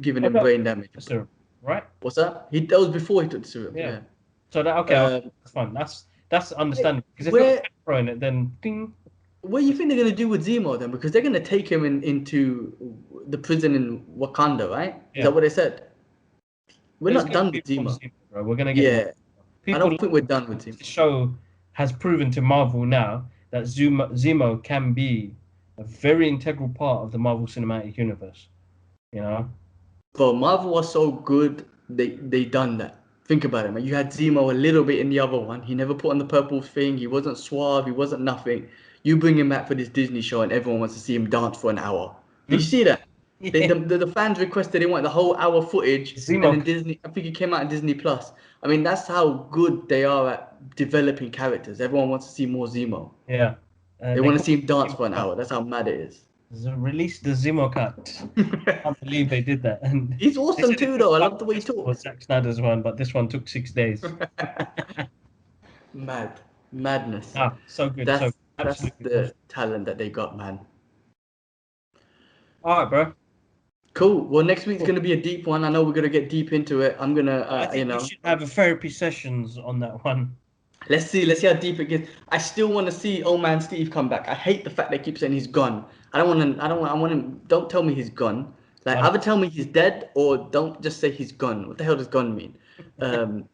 given What him about brain damage. the serum, right? What's that? That was before he took the serum. Yeah. Yeah. So that okay, Um, that's fine. That's understandable. Because if where you're throwing it, then ding. what do you think they're gonna do with Zemo then? Because they're gonna take him into the prison in Wakanda, right? Is Yeah. that what they said? We're There's not gonna done be with more Zemo. Zemo, bro. We're gonna get more. Yeah, I People don't think we're done with Zemo. the show has proven to Marvel now that Zemo can be a very integral part of the Marvel Cinematic Universe. You know? Bro, Marvel was so good, they done that. Think about it, man. You had Zemo a little bit in the other one. He never put on the purple thing. He wasn't suave. He wasn't nothing. You bring him back for this Disney show, and everyone wants to see him dance for an hour. Did you Hmm? see that? Yeah. The fans requested they want the whole hour footage, and Zemo. then Disney. I think it came out in Disney Plus. I mean, that's how good they are at developing characters. Everyone wants to see more Zemo. Yeah. They They want to call see him dance it for an Zemo hour. That's how mad it is. cut. Release the Zemo cut. Can't believe they did that. And He's they awesome said it too, took though. I five love the way he years for talks. Zack Snyder's one, but this one took 6 days. Mad, madness. Ah, so good, so That's good. that's Absolutely awesome. the talent that they got, man. All right, bro. Cool. Well, next week's Cool. gonna be a deep one. I know we're gonna get deep into it. I'm gonna, I think we should have a therapy sessions on that one. let's see how deep it gets. I still want to see old man Steve come back. I hate the fact they keep saying he's gone. I want him. Don't tell me he's gone. Like I either tell me he's dead or don't just say he's gone. What the hell does gone mean? Um,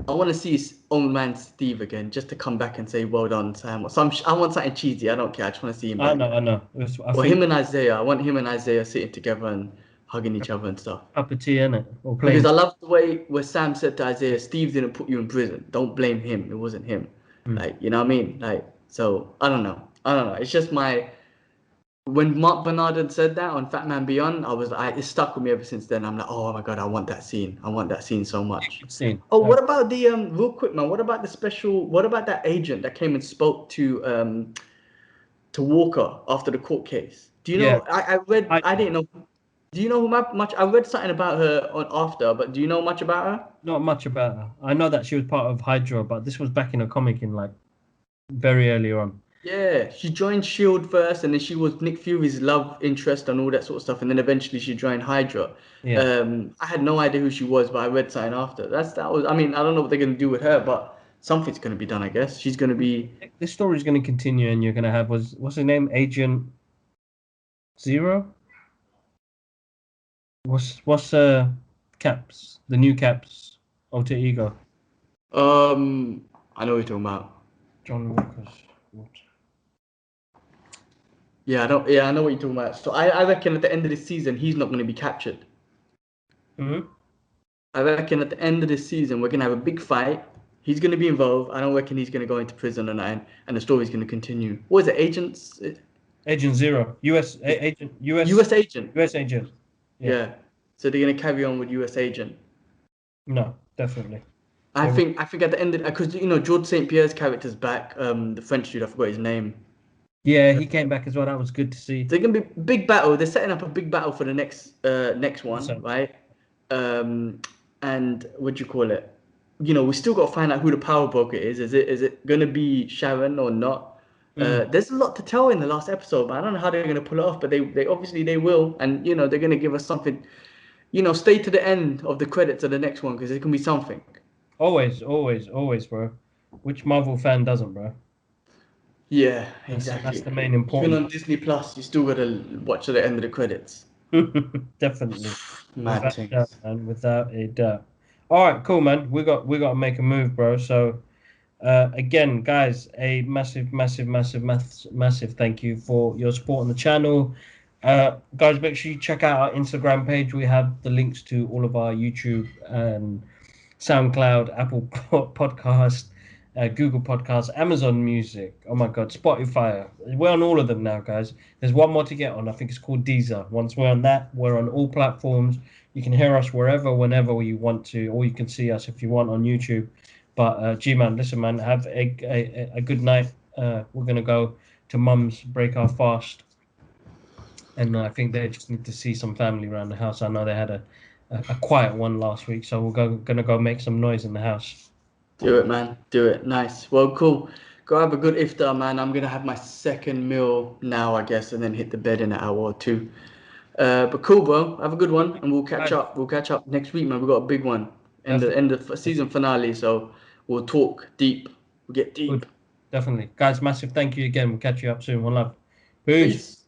I want to see old man Steve again, just to come back and say, "Well done, Sam." Or I want something cheesy. I don't care. I just want to see him I back. know, I know. I Or think him and Isaiah. I want him and Isaiah sitting together and hugging each other and stuff. cup of tea in it or Because playing. I love the way where Sam said to Isaiah, "Steve didn't put you in prison. Don't blame him. It wasn't him." Mm. Like, you know what I mean? Like, so I don't know. I don't know. It's just when Mark Bernardin said that on Fat Man Beyond, it stuck with me ever since then. I'm like, oh my god, I want that scene. I want that scene so much. Good scene. Oh, what about the real quick, man? What about what about that agent that came and spoke to Walker after the court case? Do you Yeah, know? I read. I I didn't know. Do you know much? I read something about her on after, but do you know much about her? not much about her. I know that she was part of Hydra, but this was back in a comic in like very early on. Yeah, she joined Shield first, and then she was Nick Fury's love interest and all that sort of stuff, and then eventually she joined Hydra. Yeah, I had no idea who she was, but I read something after. That was. I mean, I don't know what they're gonna do with her, but something's gonna be done, I guess. She's gonna be. this story's going to continue, and you're going to have what's her name, Agent Zero. What's Caps, the new Caps alter ego, I know what you're talking about. John Walker's. What? Yeah, I don't. Yeah, I know what you're talking about. So I reckon at the end of this season, he's not gonna be captured. Mm-hmm. I reckon at the end of this season, we're gonna have a big fight. He's gonna be involved. I don't reckon he's gonna go into prison or nothing, and the story's gonna continue. What is it, agents? Agent Zero, agent, U.S. agent. US agent. Yeah. Yeah. So they're gonna carry on with U.S. agent. No, definitely. I They think at the end of because George St. Pierre's character's back. The French dude, I forgot his name. Yeah, he came back as well. That was good to see. They're gonna be big battle. They're setting up a big battle for the next one, So, right? And what do you call it? We still got to find out who the power broker is. Is it gonna be Sharon or not? There's a lot to tell in the last episode, but I don't know how they're gonna pull it off. But they obviously they will, and they're gonna give us something. Stay to the end of the credits of the next one because it can be something. always, always, always, bro. Which Marvel fan doesn't, bro? Yeah, That's exactly. the main Even important. on Disney Plus, you still gotta watch to the end of the credits. Definitely, Mad without a doubt, things. man. Without a doubt. All right, cool, man. We got to make a move, bro. So, again, guys, a massive, massive, massive, massive, massive thank you for your support on the channel. Guys, make sure you check out our Instagram page. We have the links to all of our YouTube and SoundCloud, Apple Podcast, Google Podcasts, Amazon Music. Oh my God, Spotify. We're on all of them now, guys. There's one more to get on. I think it's called Deezer. Once we're on that, we're on all platforms. You can hear us wherever, whenever you want to, or you can see us if you want on YouTube. But G-Man, listen, man, have a good night. We're gonna go to Mum's, break our fast, and I think they just need to see some family around the house. I know they had a quiet one last week, so gonna go make some noise in the house. Do it, man. Do it. Nice. Well, cool. Go have a good iftar, man. I'm gonna have my second meal now, I guess, and then hit the bed in an hour or two. But cool, bro. Have a good one, and we'll catch Guys, up. We'll catch up next week, man. We got a big one, definitely, end of season finale. So we'll talk deep. We'll get deep. good, definitely, guys. Massive thank you again. We'll catch you up soon. One love, peace. Peace.